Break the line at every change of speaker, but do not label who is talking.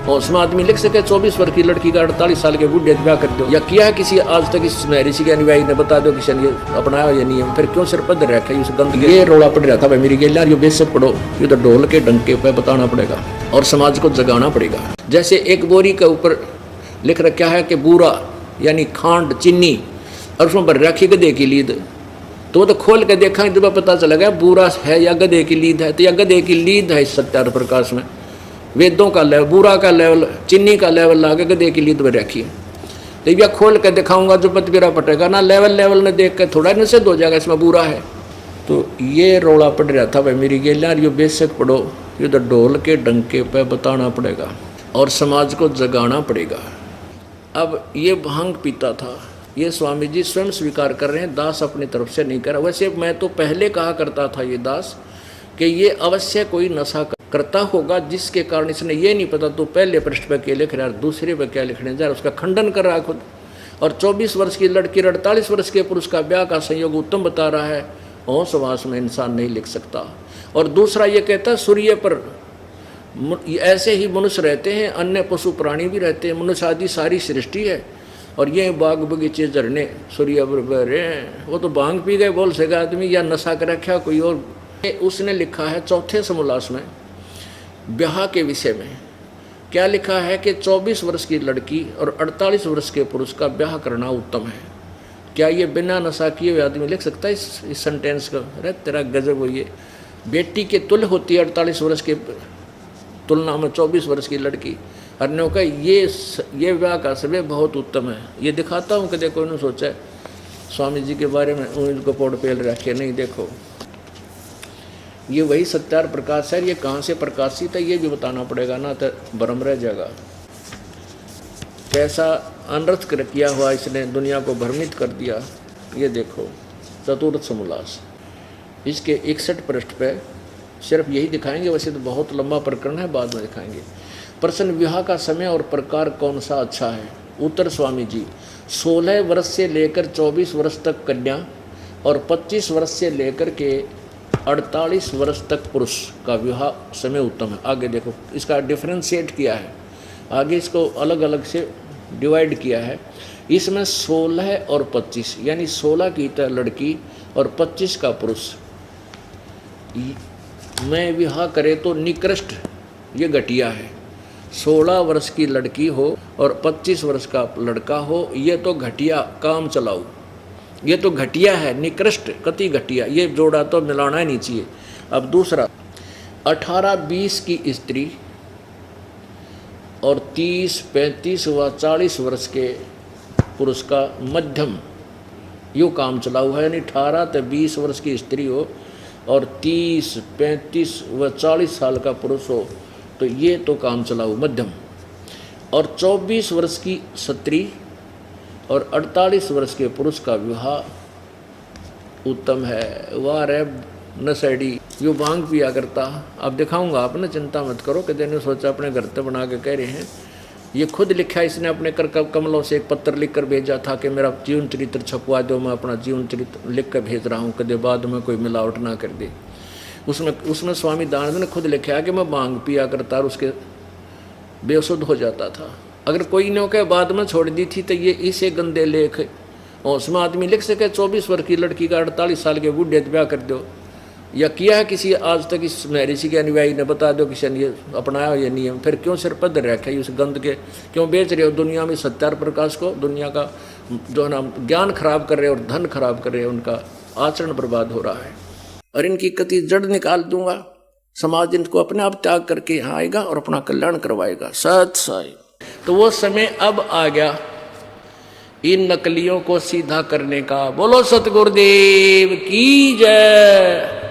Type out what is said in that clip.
और उसमें आदमी लिख सके 24 वर्ष की लड़की का 48 साल के बूढ़े ब्याह कर दो, या किया है किसी आज तक इस ऋषि के अनुयायी ने, बता दो किसी ने अपनाया या नियम, फिर क्यों सिर पद रखा उस गंद। ये रोला पड़ रहा था भाई मेरी गेलियां, ये बेशक पढ़ो, ये तो ढोल के डंके पे बताना पड़ेगा और समाज को जगाना पड़ेगा। जैसे एक बोरी के ऊपर लिख रखा है कि बूरा यानी खांड चीनी, और उसमें भर रखी गधे की लीद, तो खोल के देखा तो पता चला गया बूरा है या गधे की लीद है, तो या गधे की लीद है इस सत्यार प्रकाश में। वेदों का लेवल, बूरा का लेवल, चीनी का लेवल ला के गधे की लीद में रखी है, तो यह खोल के दिखाऊंगा जो पतबीरा पटेगा ना, लेवल ने देख के थोड़ा निषेध हो जाएगा इसमें बूरा है। तो ये रोला पड़ रहा था भाई मेरी गेलियां, ये बेशक पढ़ो, ये तो ढोल के डंके पे बताना पड़ेगा और समाज को जगाना पड़ेगा। अब ये भांग पीता था, ये स्वामी जी स्वयं स्वीकार कर रहे हैं, दास अपनी तरफ से नहीं कर। वैसे मैं तो पहले कहा करता था ये दास कि ये अवश्य कोई नशा करता होगा, जिसके कारण इसने ये नहीं पता तो पहले पृष्ठ पर क्या लिख रहा है, दूसरे पर क्या लिखने जा रहा है, उसका खंडन कर रहा है खुद। और 24 वर्ष की लड़की 48 वर्ष के पुरुष का ब्याह का संयोग उत्तम बता रहा है, होशवास में इंसान नहीं लिख सकता। और दूसरा ये कहता है सूर्य पर ऐसे ही मनुष्य रहते हैं, अन्य पशु प्राणी भी रहते हैं, मनुष्य आदि सारी सृष्टि है। और ये बाग बगीचे झरने सूर्य पर हैं, वो तो भांग पी गए बोल सकेगा आदमी, या नशा कर रखा कोई और। उसने लिखा है चौथे समोल्लास में ब्याह के विषय में क्या लिखा है कि 24 वर्ष की लड़की और 48 वर्ष के पुरुष का ब्याह करना उत्तम है। क्या ये बिना नशा किए हुए आदमी लिख सकता है इस सेंटेंस का? अरे तेरा गजब हो, ये बेटी के तुल्य होती है 48 वर्ष के तुलना में 24 वर्ष की लड़की। अन्यों का ये विवाह का समय बहुत उत्तम है। ये दिखाता हूँ कि देखो इन्होंने सोचा है स्वामी जी के बारे में उनको पोड़ पेल रखे, नहीं देखो ये वही सत्यार प्रकाश है। ये कहाँ से प्रकाशित है ये भी बताना पड़ेगा ना, तो भ्रम रह जाएगा। कैसा अनर्थ किया हुआ इसने, दुनिया को भ्रमित कर दिया। ये देखो चतुर्थ समोल्लास, इसके 61 पृष्ठ पे सिर्फ यही दिखाएंगे, वैसे तो बहुत लंबा प्रकरण है, बाद में दिखाएंगे। प्रश्न, विवाह का समय और प्रकार कौन सा अच्छा है? उत्तर, स्वामी जी 16 वर्ष से लेकर 24 वर्ष तक कन्या और 25 वर्ष से लेकर के 48 वर्ष तक पुरुष का विवाह समय उत्तम है। आगे देखो इसका डिफ्रेंशिएट किया है, आगे इसको अलग अलग से डिवाइड किया है। इसमें 16 और 25 यानी 16 की लड़की और 25 का पुरुष में विवाह करे तो निकृष्ट, ये घटिया है। 16 वर्ष की लड़की हो और 25 वर्ष का लड़का हो, ये तो घटिया काम चलाऊ, ये तो घटिया है, निकृष्ट, कति घटिया, ये जोड़ा तो मिलाना ही नहीं चाहिए। अब दूसरा, 18-20 की स्त्री और 30, 35 व 40 वर्ष के पुरुष का मध्यम यो काम चलाऊ है, यानी 18 से 20 वर्ष की स्त्री हो और 30, 35 व 40 साल का पुरुष हो, तो ये तो काम चलाऊ मध्यम। और 24 वर्ष की स्त्री और 48 वर्ष के पुरुष का विवाह उत्तम है। वाह रे नशेड़ी, यो भांग पिया करता। अब दिखाऊंगा, आप ना चिंता मत करो कि देने सोचा अपने घर पे बना के कह रहे हैं। ये खुद लिखा है इसने, अपने कर कमलों से एक पत्र लिख कर भेजा था कि मेरा जीवन चरित्र छपवा दो, मैं अपना जीवन चरित्र लिख कर भेज रहा हूँ, कदे बाद में कोई मिलावट ना कर दे। उसमें स्वामी दानंद ने खुद लिखा है कि मैं भांग पिया करता और उसके बेसुध हो जाता था। अगर कोई ने के बाद में छोड़ दी थी तो ये इसे गंदे लेख, और उसमें आदमी लिख सके 24 वर्ष की लड़की का 48 साल के बूढ़े ब्याह कर दो, या किया है किसी आज तक इस ऋषि के अनुयायी ने, बता दो किसी ने अपनाया ये नियम, फिर क्यों सिर पद रखे उस गंद के, क्यों बेच रहे हो दुनिया में सत्यार प्रकाश को? दुनिया का जो है ना ज्ञान खराब कर रहे हो और धन खराब कर रहे हो, उनका आचरण बर्बाद हो रहा है। और इनकी कति जड़ निकाल दूंगा, समाज इनको अपने आप त्याग करके यहाँ आएगा और अपना कल्याण करवाएगा। सत साई। तो वो समय अब आ गया इन नकलियों को सीधा करने का। बोलो सतगुरुदेव की जय।